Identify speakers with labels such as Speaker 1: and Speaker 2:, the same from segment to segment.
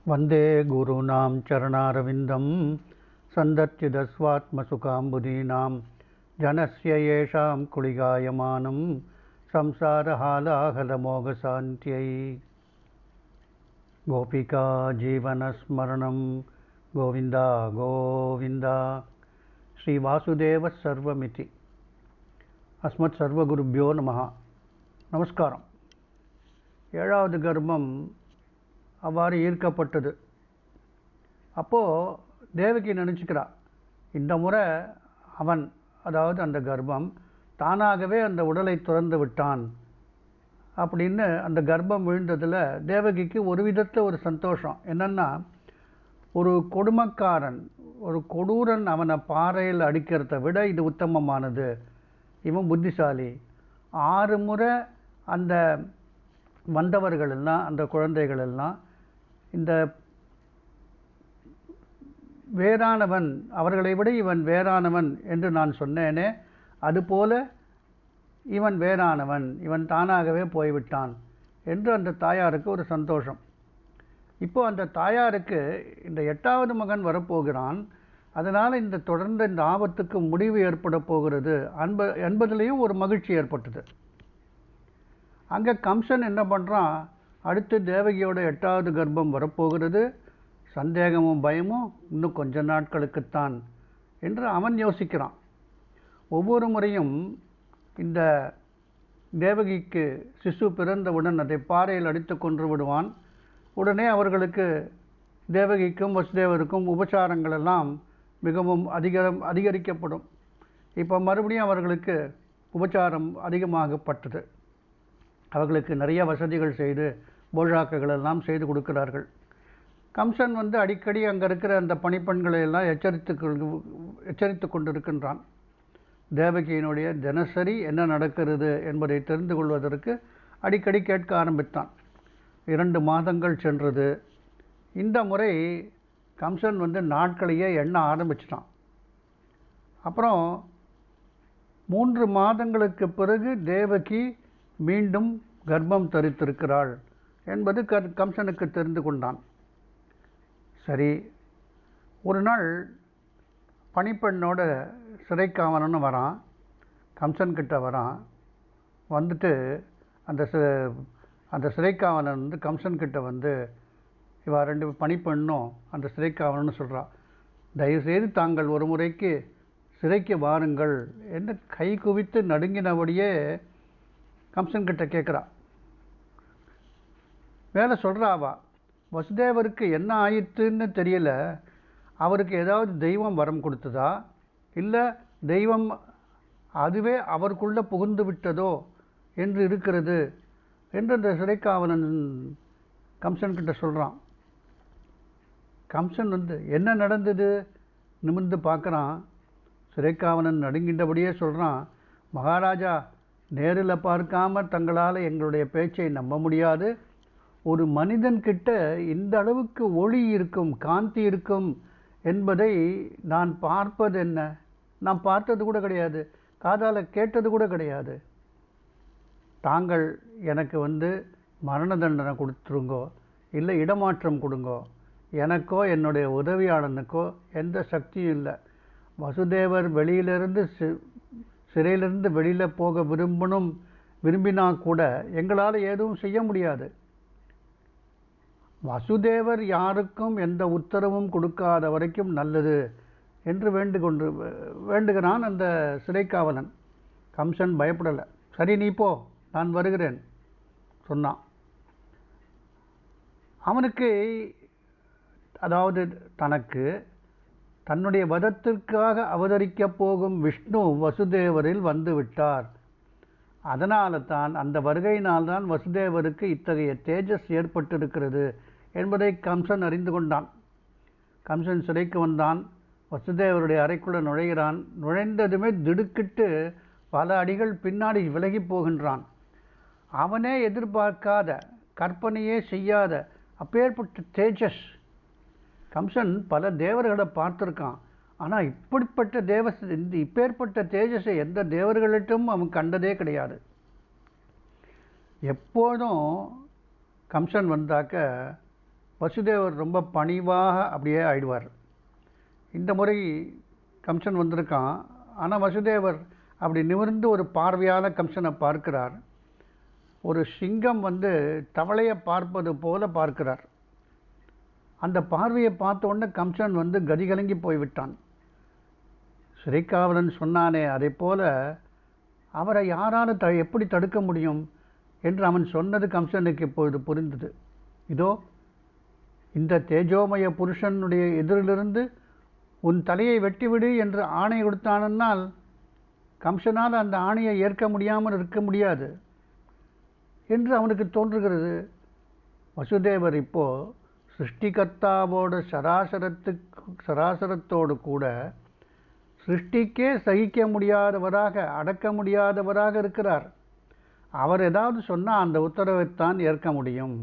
Speaker 1: वंदे गुरूणां चरणारविन्दं सन्दर्चिदस्वात्मसुखाम्बुदीनां जनस्य येषां कुळिगायमानं संसारहालाहलमोघशान्त्यै गोपिका जीवनस्मरणं गोविन्द गोविन्द श्रीवासुदेवः सर्वमिति अस्मत् सर्वगुरुभ्यो नमः நமஸ்காரம். ஏழாவது கர்ப்பம் அவ்வாறு ஈர்க்கப்பட்டது. அப்போது தேவகி நினச்சிக்கிறா, இந்த முறை அவன், அதாவது அந்த கர்ப்பம் தானாகவே அந்த உடலை துறந்து விட்டான் அப்படின்னு. அந்த கர்ப்பம் விழுந்ததில் தேவகிக்கு ஒரு விதத்தில் ஒரு சந்தோஷம். என்னென்னா, ஒரு கொடுமைக்காரன், ஒரு கொடூரன் அவனை பாறையில் அடிக்கிறத விட இது உத்தமமானது. இவன் புத்திசாலி. 6 முறை அந்த வந்தவர்கள் எல்லாம், அந்த குழந்தைகள் எல்லாம், இந்த வேறானவன், அவர்களை விட இவன் வேறானவன் என்று நான் சொன்னேனே, அதுபோல இவன் வேறானவன், இவன் தானாகவே போய்விட்டான் என்று அந்த தாயாருக்கு ஒரு சந்தோஷம். இப்போது அந்த தாயாருக்கு இந்த 8வது மகன் வரப்போகிறான், அதனால் இந்த தொடர்ந்த இந்த ஆபத்துக்கு முடிவு ஏற்பட போகிறது என்பதிலேயும் ஒரு மகிழ்ச்சி ஏற்பட்டது. அங்கே கம்சன் என்ன பண்ணுறான், அடுத்து தேவகியோட 8வது கர்ப்பம் வரப்போகிறது, சந்தேகமும் பயமும் இன்னும் கொஞ்ச நாட்களுக்குத்தான் என்று அவன் யோசிக்கிறான். ஒவ்வொரு முறையும் இந்த தேவகிக்கு சிசு பிறந்தவுடன் அதை பாறையில் அடித்து கொன்று விடுவான். உடனே அவர்களுக்கு, தேவகிக்கும் வசுதேவருக்கும் உபசாரங்கள் எல்லாம் மிகவும் அதிகரிக்கப்படும். இப்போ மறுபடியும் அவர்களுக்கு உபசாரம் அதிகமாகப்பட்டது. அவர்களுக்கு நிறைய வசதிகள் செய்து போஷாக்குகள் எல்லாம் செய்து கொடுக்கிறார்கள். கம்சன் அடிக்கடி அங்கே இருக்கிற அந்த பணிப்பெண்களை எல்லாம் எச்சரித்து கொண்டிருக்கின்றான். தேவகியினுடைய தினசரி என்ன நடக்கிறது என்பதை தெரிந்து கொள்வதற்கு அடிக்கடி கேட்க ஆரம்பித்தான். 2 மாதங்கள் சென்றது. இந்த முறை கம்சன் நாட்களையே எண்ண ஆரம்பிச்சிட்டான். அப்புறம் 3 மாதங்களுக்கு பிறகு தேவகி மீண்டும் கர்ப்பம் தரித்திருக்கிறாள் என்பது கம்சனுக்கு தெரிந்து கொண்டான். சரி, ஒரு நாள் பணிப்பெண்ணோட சிறைக்காவலன்னு வரான், கம்சன்கிட்ட வரான். வந்துட்டு அந்த சிறைக்காவலன் கம்சன்கிட்ட இவா 2 பணிப்பெண்ணும் அந்த சிறைக்காவலன்னு சொல்கிறான், தயவுசெய்து தாங்கள் ஒரு முறைக்கு சிறைக்கு வாருங்கள் என்று கை குவித்து நடுங்கினபடியே கம்சன்கிட்ட கேட்குறா. வேலை சொல்கிறாவா, வசுதேவருக்கு என்ன ஆயிற்றுன்னு தெரியல, அவருக்கு ஏதாவது தெய்வம் வரம் கொடுத்ததா, இல்லை தெய்வம் அதுவே அவருக்குள்ளே புகுந்து விட்டதோ என்று இருக்கிறது என்று அந்த சிறைக்காவலன் கம்சன்கிட்ட சொல்கிறான். கம்சன் என்ன நடந்தது நிமிர்ந்து பார்க்குறான். சிறைக்காவலன் நடுங்கின்றபடியே சொல்கிறான், மகாராஜா, நேரில் பார்க்காம தங்களால் எங்களுடைய பேச்சை நம்ப முடியாது. ஒரு மனிதன்கிட்ட இந்த அளவுக்கு ஒளி இருக்கும், காந்தி இருக்கும் என்பதை நான் பார்ப்பது என்ன, நான் பார்த்தது கூட கிடையாது, காதால் கேட்டது கூட கிடையாது. தாங்கள் எனக்கு மரண தண்டனை கொடுத்துருங்கோ, இல்லை இடமாற்றம் கொடுங்கோ. எனக்கோ என்னுடைய உதவியாளனுக்கோ எந்த சக்தியும் இல்லை. வசுதேவர் சிறையிலிருந்து வெளியில் போக விரும்பினா கூட எங்களால் எதுவும் செய்ய முடியாது. வசுதேவர் யாருக்கும் எந்த உத்தரவும் கொடுக்காத வரைக்கும் நல்லது என்று வேண்டுகிறான் அந்த சிறைக்காவலன். கம்சன் பயப்படலை. சரி, நீ போ, நான் வருகிறேன் சொன்னான். அவனுக்கு, அதாவது தன்னுடைய வதத்திற்காக அவதரிக்கப் போகும் விஷ்ணு வசுதேவரில் வந்துவிட்டார். அதனால தான், அந்த வருகையினால்தான் வசுதேவருக்கு இத்தகைய தேஜஸ் ஏற்பட்டிருக்கிறது என்பதை கம்சன் அறிந்து கொண்டான். கம்சன் சிறைக்கு வந்தான். வசுதேவருடைய அறைக்குள்ளே நுழைகிறான். நுழைந்ததுமே திடுக்கிட்டு பல அடிகள் பின்னாடி விலகி போகின்றான். அவனே எதிர்பார்க்காத, கற்பனையே செய்யாத அப்பேற்பட்ட தேஜஸ். கம்சன் பல தேவர்களை பார்த்துருக்கான், ஆனால் இப்பேற்பட்ட தேஜஸை எந்த தேவர்களிட்டும் அவன் கண்டதே கிடையாது. எப்போதும் கம்சன் வந்தாக்க வசுதேவர் ரொம்ப பணிவாக அப்படியே ஆயிடுவார். இந்த முறை கம்சன் வந்திருக்கான். ஆனால் வசுதேவர் அப்படி நிமிர்ந்து ஒரு பார்வையால் கம்சனை பார்க்கிறார். ஒரு சிங்கம் தவளையை பார்ப்பது போல பார்க்கிறார். அந்த பார்வையை பார்த்த உடனே கம்சன் கதிகலங்கி போய்விட்டான். சிறைக்காவலன் சொன்னானே, அதை போல அவரை யாரால் எப்படி தடுக்க முடியும் என்று அவன் சொன்னது கம்சனுக்கு இப்பொழுது புரிந்தது. இதோ இந்த தேஜோமய புருஷனுடைய எதிரிலிருந்து உன் தலையை வெட்டிவிடு என்று ஆணை கொடுத்தானால் கம்சனால் அந்த ஆணையை ஏற்க முடியாமல் இருக்க முடியாது என்று அவனுக்கு தோன்றுகிறது. வசுதேவர் இப்போது சிருஷ்டிகர்த்தாவோட சராசரத்தோடு கூட சிருஷ்டிக்கே சகிக்க முடியாதவராக, அடக்க முடியாதவராக இருக்கிறார். அவர் ஏதாவது சொன்னால் அந்த உத்தரவைத்தான் ஏற்க முடியும்.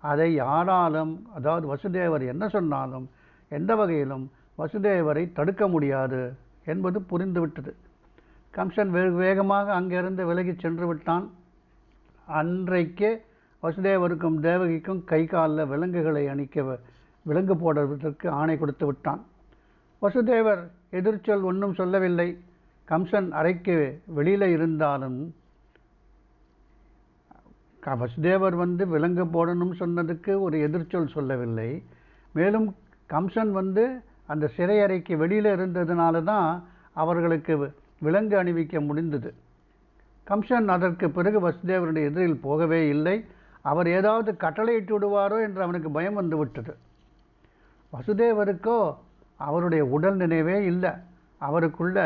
Speaker 1: அதை யாராலும், அதாவது வசுதேவர் என்ன சொன்னாலும் எந்த வகையிலும் வசுதேவரை தடுக்க முடியாது என்பது புரிந்துவிட்டது. கம்சன் வேகமாக அங்கிருந்து விலகி சென்று விட்டான். அன்றைக்கே வசுதேவருக்கும் தேவகிக்கும் கை காலில் விலங்குகளை விலங்கு போடுவதற்கு ஆணை கொடுத்து விட்டான். வசுதேவர் எதிர்ச்சொல் ஒன்றும் சொல்லவில்லை. கம்சன் அறைக்கு வெளியில் இருந்தாலும் வசுதேவர் விலங்கு போடணும் சொன்னதுக்கு ஒரு எதிர்ச்சொல் சொல்லவில்லை. மேலும் கம்சன் அந்த சிறையறைக்கு வெளியில் இருந்ததுனால தான் அவர்களுக்கு விலங்கு அணிவிக்க முடிந்தது. கம்சன் அதற்கு பிறகு வசுதேவருடைய எதிரில் போகவே இல்லை. அவர் ஏதாவது கட்டளையிட்டு விடுவாரோ என்று அவனுக்கு பயம் வந்துவிட்டது. வசுதேவருக்கோ அவருடைய உடல் நினைவே இல்லை. அவருக்குள்ள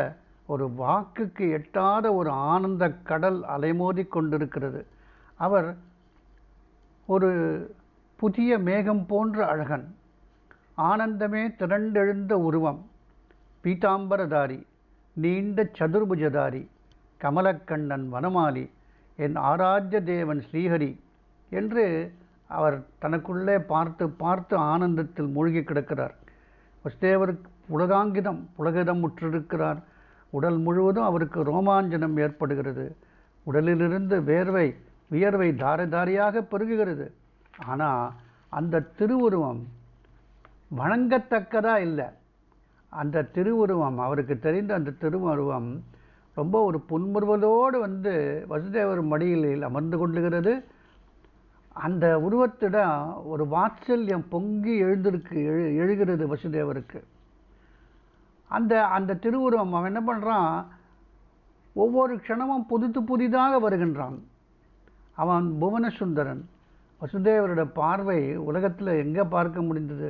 Speaker 1: ஒரு வாக்குக்கு எட்டாத ஒரு ஆனந்த கடல் அலைமோதி கொண்டிருக்கிறது. அவர் ஒரு புதிய மேகம் போன்ற அழகன், ஆனந்தமே திரண்டெழுந்த உருவம், பீதாம்பரதாரி, நீண்ட சதுர்புஜதாரி, கமலக்கண்ணன் வனமாலி, என் ஆராத்திய தேவன் ஸ்ரீஹரி என்று அவர் தனக்குள்ளே பார்த்து பார்த்து ஆனந்தத்தில் மூழ்கி கிடக்கிறார். வசுதேவருக்கு புலகிதம் முற்றிருக்கிறார். உடல் முழுவதும் அவருக்கு ரோமாஞ்சனம் ஏற்படுகிறது. உடலிலிருந்து வியர்வை தாரியாக பெருகுகிறது. ஆனால் அந்த திருவுருவம் வணங்கத்தக்கதா இல்லை. அந்த திருவுருவம், அவருக்கு தெரிந்த அந்த திருவுருவம் ரொம்ப ஒரு புன்முறுவலோடு வசுதேவர் மடியில் அமர்ந்து கொள்ளுகிறது. அந்த உருவத்திடம் ஒரு வாத்சல்யம் பொங்கி எழுகிறது வசுதேவருக்கு. அந்த திருவுருவம் அவன் என்ன பண்ணுறான், ஒவ்வொரு க்ஷணமும் புதிதாக வருகின்றான். அவன் புவனசுந்தரன். வசுதேவரோட பார்வை உலகத்தில் எங்கே பார்க்க முடிந்தது?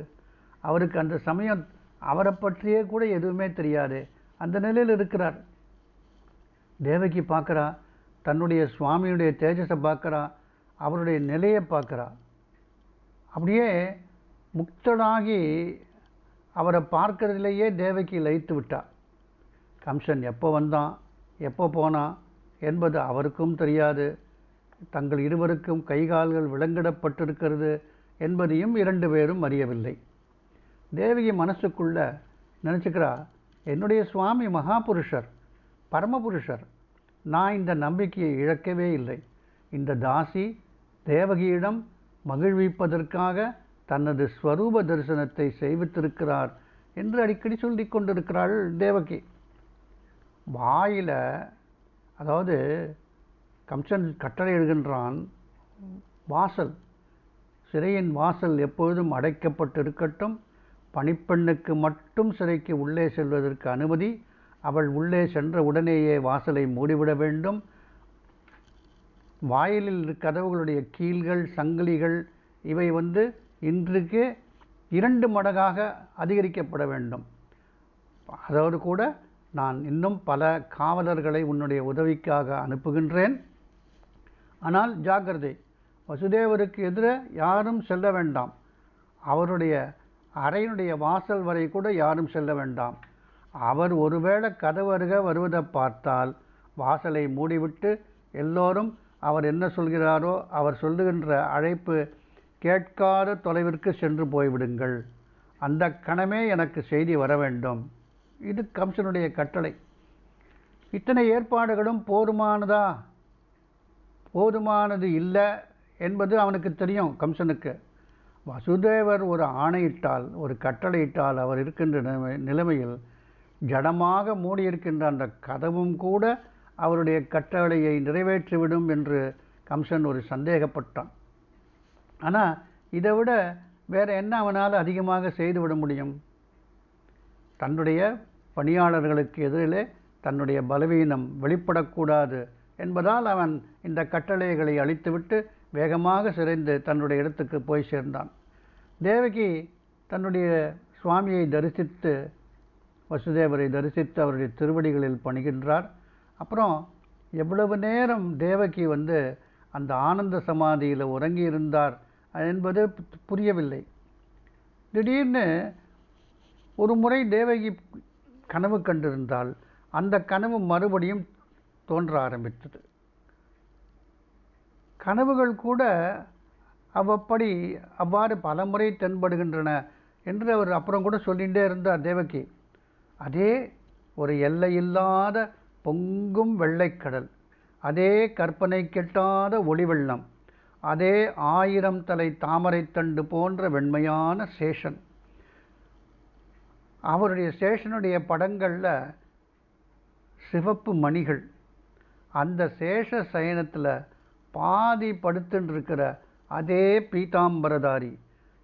Speaker 1: அவருக்கு அந்த சமயம் அவரை பற்றியே கூட எதுவுமே தெரியாது. அந்த நிலையில் இருக்கிறார். தேவகி பார்க்குறா, தன்னுடைய சுவாமியுடைய தேஜஸை பார்க்குறா, அவருடைய நிலையை பார்க்குறா. அப்படியே முக்தனாகி அவரை பார்க்கறதிலேயே தேவகி லயித்து விட்டா. கம்சன் எப்போ வந்தான், எப்போ போனான் என்பது அவருக்கும் தெரியாது. தங்கள் இருவருக்கும் கைகால்கள் விலங்கிடப்பட்டிருக்கிறது என்பதையும் இரண்டு பேரும் அறியவில்லை. தேவகி மனசுக்குள்ள நினச்சிக்கிறா, என்னுடைய சுவாமி மகாபுருஷர், பரமபுருஷர். நான் இந்த நம்பிக்கையை இழக்கவே இல்லை. இந்த தாசி தேவகியிடம் மகிழ்விப்பதற்காக தனது ஸ்வரூப தரிசனத்தை செய்வித்திருக்கிறார் என்று அடிக்கடி சொல்லி கொண்டிருக்கிறாள் தேவகி. வாயில், அதாவது கம்சன் கட்டளை எழுகின்றான், சிறையின் வாசல் எப்பொழுதும் அடைக்கப்பட்டிருக்கட்டும், பணிப்பெண்ணுக்கு மட்டும் சிறைக்கு உள்ளே செல்வதற்கு அனுமதி, அவள் உள்ளே சென்ற உடனேயே வாசலை மூடிவிட வேண்டும், வாயிலில் கதவுகளுடைய கீல்கள் சங்கிலிகள் இவை இன்றைக்கு 2 மடங்காக அதிகரிக்கப்பட வேண்டும். அதோடு கூட நான் இன்னும் பல காவலர்களை உன்னுடைய உதவிக்காக அனுப்புகின்றேன். ஆனால் ஜாக்கிரதை, வசுதேவருக்கு எதிரே யாரும் செல்ல வேண்டாம். அவருடைய அறையினுடைய வாசல் வரை கூட யாரும் செல்ல வேண்டாம். அவர் ஒருவேளை கதவு அருக வருவதை பார்த்தால் வாசலை மூடிவிட்டு எல்லோரும் அவர் என்ன சொல்கிறாரோ, அவர் சொல்லுகின்ற அழைப்பு கேட்காத தொலைவிற்கு சென்று போய்விடுங்கள். அந்த கணமே எனக்கு செய்தி வர வேண்டும். இது கம்சனுடைய கட்டளை. இத்தனை ஏற்பாடுகளும் போதுமானது இல்லை என்பது அவனுக்கு தெரியும் கம்சனுக்கு. வசுதேவர் ஒரு ஆணையிட்டால், ஒரு கட்டளையிட்டால் அவர் இருக்கின்ற நிலைமையில் ஜடமாக மூடியிருக்கின்ற அந்த கதவும் கூட அவருடைய கட்டளையை நிறைவேற்றிவிடும் என்று கம்சன் ஒரு சந்தேகப்பட்டான். ஆனால் இதை விட வேறு என்ன அவனால் அதிகமாக செய்துவிட முடியும்? தன்னுடைய பணியாளர்களுக்கு எதிரிலே தன்னுடைய பலவீனம் வெளிப்படக்கூடாது என்பதால் அவன் இந்த கட்டளைகளை அழித்துவிட்டு வேகமாக சிறைந்து தன்னுடைய இடத்துக்கு போய் சேர்ந்தான். தேவகி தன்னுடைய சுவாமியை தரிசித்து, வசுதேவரை தரிசித்து அவருடைய திருவடிகளில் பணிகின்றார். அப்புறம் எவ்வளவு நேரம் தேவகி அந்த ஆனந்த சமாதியில் உறங்கி இருந்தார் என்பது புரியவில்லை. திடீர்னு ஒரு முறை தேவகி கனவு கண்டிருந்தால் அந்த கனவு மறுபடியும் தோன்ற ஆரம்பித்தது. கனவுகள் கூட அவ்வாறு பல முறை தென்படுகின்றன என்று அவர் அப்புறம் கூட சொல்லிகிட்டே இருந்தார் தேவகி. அதே ஒரு எல்லையில்லாத பொங்கும் வெள்ளைக்கடல், அதே கற்பனை கெட்டாத ஒளிவெள்ளம், அதே 1000 தலை தாமரை தண்டு போன்ற வெண்மையான சேஷன். அவருடைய சேஷனுடைய படங்களில் சிவப்பு மணிகள். அந்த சேஷ சயனத்தில் பாதி படுத்துன்னு இருக்கிற அதே பீதாம்பரதாரி,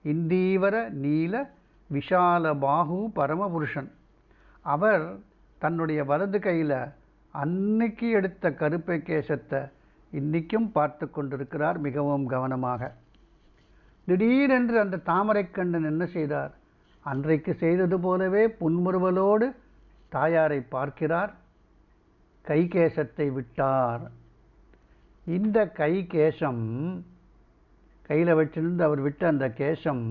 Speaker 1: இந்தீவர நீல விஷால பாகு பரமபுருஷன். அவர் தன்னுடைய வலது கையில் அன்னைக்கு எடுத்த கருப்பை கேசத்தை இன்றைக்கும் பார்த்து கொண்டிருக்கிறார் மிகவும் கவனமாக. திடீரென்று அந்த தாமரைக்கண்ணன் என்ன செய்தார்? அன்றைக்கு செய்தது போலவே புன்முறுவலோடு தாயாரை பார்க்கிறார். கைகேசத்தை விட்டார். இந்த கைகேசம் கையில் வச்சிருந்து அவர் விட்ட அந்த கேசம்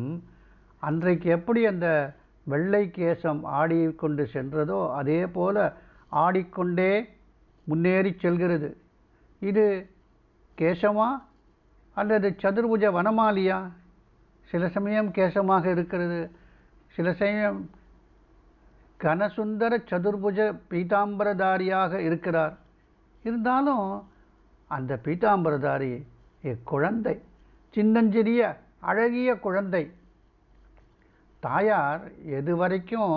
Speaker 1: அன்றைக்கு எப்படி அந்த வெள்ளை கேசம் ஆடிக்கொண்டு சென்றதோ அதே போல ஆடிக்கொண்டே முன்னேறி செல்கிறது. இது கேசமா அல்லது சதுர்புஜ வனமாலியா? சில சமயம் கேசமாக இருக்கிறது, சில சமயம் கனசுந்தர சதுர்புஜ பீதாம்பரதாரியாக இருக்கிறார். இருந்தாலும் அந்த பீதாம்பரதாரி குழந்தை, சின்னஞ்சிறிய அழகிய குழந்தை. தாயார் எது வரைக்கும்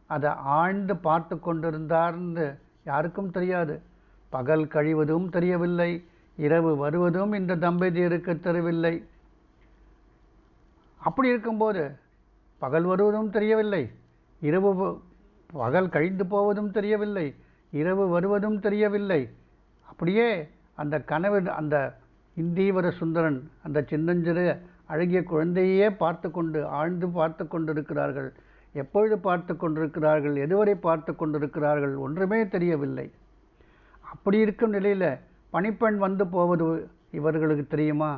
Speaker 1: அதை ஆழ்ந்து பார்த்து கொண்டிருந்தார்னு யாருக்கும் தெரியாது. பகல் கழிவதும் தெரியவில்லை, இரவு வருவதும் இந்த தம்பதியருக்கு தெரியவில்லை. அப்படி இருக்கும்போது பகல் வருவதும் தெரியவில்லை, பகல் கழிந்து போவதும் தெரியவில்லை, இரவு வருவதும் தெரியவில்லை. அப்படியே அந்த கனவு, அந்த இந்தீவர சுந்தரன் அந்த சின்னஞ்சிறு அழகிய குழந்தையே பார்த்து கொண்டு ஆழ்ந்து பார்த்து கொண்டிருக்கிறார்கள். எப்பொழுது பார்த்து கொண்டிருக்கிறார்கள், எதுவரை பார்த்து கொண்டிருக்கிறார்கள் ஒன்றுமே தெரியவில்லை. அப்படி இருக்கும் நிலையில் பணிப்பெண் வந்து போவது இவர்களுக்கு தெரியுமா?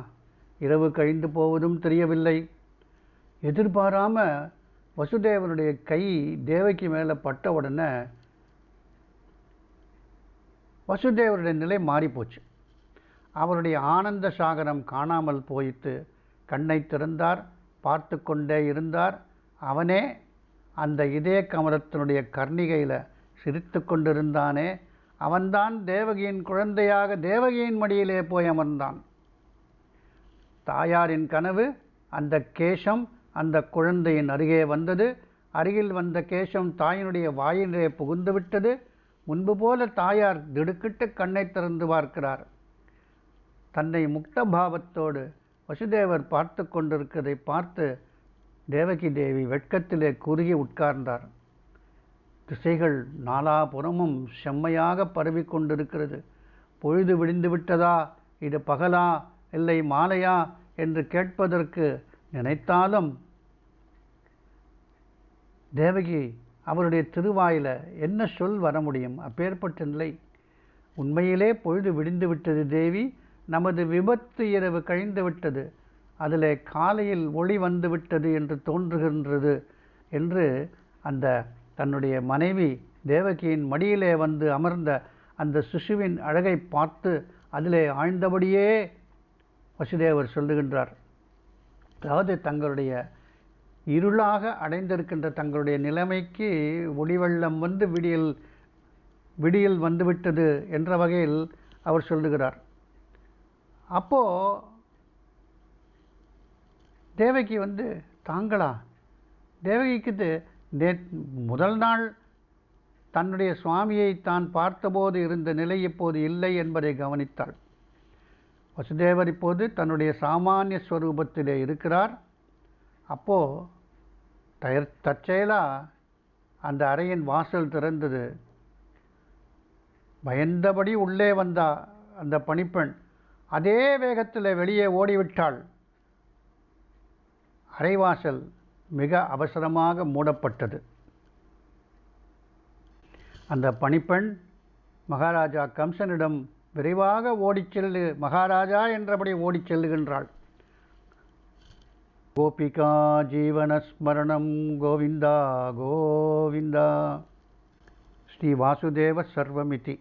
Speaker 1: இரவு கழிந்து போவதும் தெரியவில்லை. எதிர்பாராமல் வசுதேவனுடைய கை தேவகி மேலே பட்ட உடனே வசுதேவருடைய நிலை மாறிப்போச்சு. அவருடைய ஆனந்த சாகரம் காணாமல் போயிட்டு கண்ணை திறந்தார், பார்த்து கொண்டே இருந்தார். அவனே அந்த இதய கமலத்தினுடைய கர்ணிகையில் சிரித்து கொண்டிருந்தானே, அவன்தான் தேவகியின் குழந்தையாக தேவகியின் மடியிலே போய் அமர்ந்தான். தாயாரின் கனவு அந்த கேசம் அந்த குழந்தையின் அருகே வந்தது. அருகில் வந்த கேசம் தாயினுடைய வாயிலே புகுந்து விட்டது. முன்பு போல தாயார் திடுக்கிட்டு கண்ணை திறந்து பார்க்கிறார். தன்னை முக்த பாவத்தோடு வசுதேவர் பார்த்து கொண்டிருக்கிறதை பார்த்து தேவகி தேவி வெட்கத்திலே குறுகி உட்கார்ந்தார். திசைகள் நாலாபுறமும் செம்மையாக பரவி கொண்டிருக்கிறது. பொழுது விடிந்து விட்டதா, இது பகலா இல்லை மாலையா என்று கேட்பதற்கு நினைத்தாலும் தேவகி அவருடைய திருவாயில் என்ன சொல் வர முடியும்? அப்பேற்பட்ட நிலை. உண்மையிலே பொழுது விடிந்து விட்டது தேவி, நமது விபத்து இரவு கழிந்து விட்டது, அதில் காலையில் ஒளி வந்து விட்டது என்று தோன்றுகின்றது என்று அந்த தன்னுடைய மனைவி தேவகியின் மடியிலே வந்து அமர்ந்த அந்த சிசுவின் அழகை பார்த்து அதிலே ஆழ்ந்தபடியே வசுதேவர் சொல்லுகின்றார். அதாவது தங்களுடைய இருளாக அடைந்திருக்கின்ற தங்களுடைய நிலைமைக்கு ஒளிவெள்ளம் வந்து விடியல் வந்துவிட்டது என்ற வகையில் அவர் சொல்லுகிறார். அப்போது தேவகி வந்து தாங்களா? தேவகிக்கு முதல் நாள் தன்னுடைய சுவாமியை தான் பார்த்தபோது இருந்த நிலை இப்போது இல்லை என்பதை கவனித்தாள். வசுதேவர் இப்போது தன்னுடைய சாமானிய ஸ்வரூபத்திலே இருக்கிறார். அப்போது தற்செயலாக அந்த அறையின் வாசல் திறந்தது. பயந்தபடி உள்ளே வந்த அந்த பணிப்பெண் அதே வேகத்தில் வெளியே ஓடிவிட்டாள். அறைவாசல் மிக அவசரமாக மூடப்பட்டது. அந்த பணிப்பெண் மகாராஜா கம்சனிடம் விரைவாக ஓடிச் செல்லு மகாராஜா என்றபடி ஓடிச் செல்லுகின்றாள். கோபிகா ஜீவனஸ்மரணம் கோவிந்தா கோவிந்தா. ஸ்ரீ வாசுதேவ சர்வமிதி.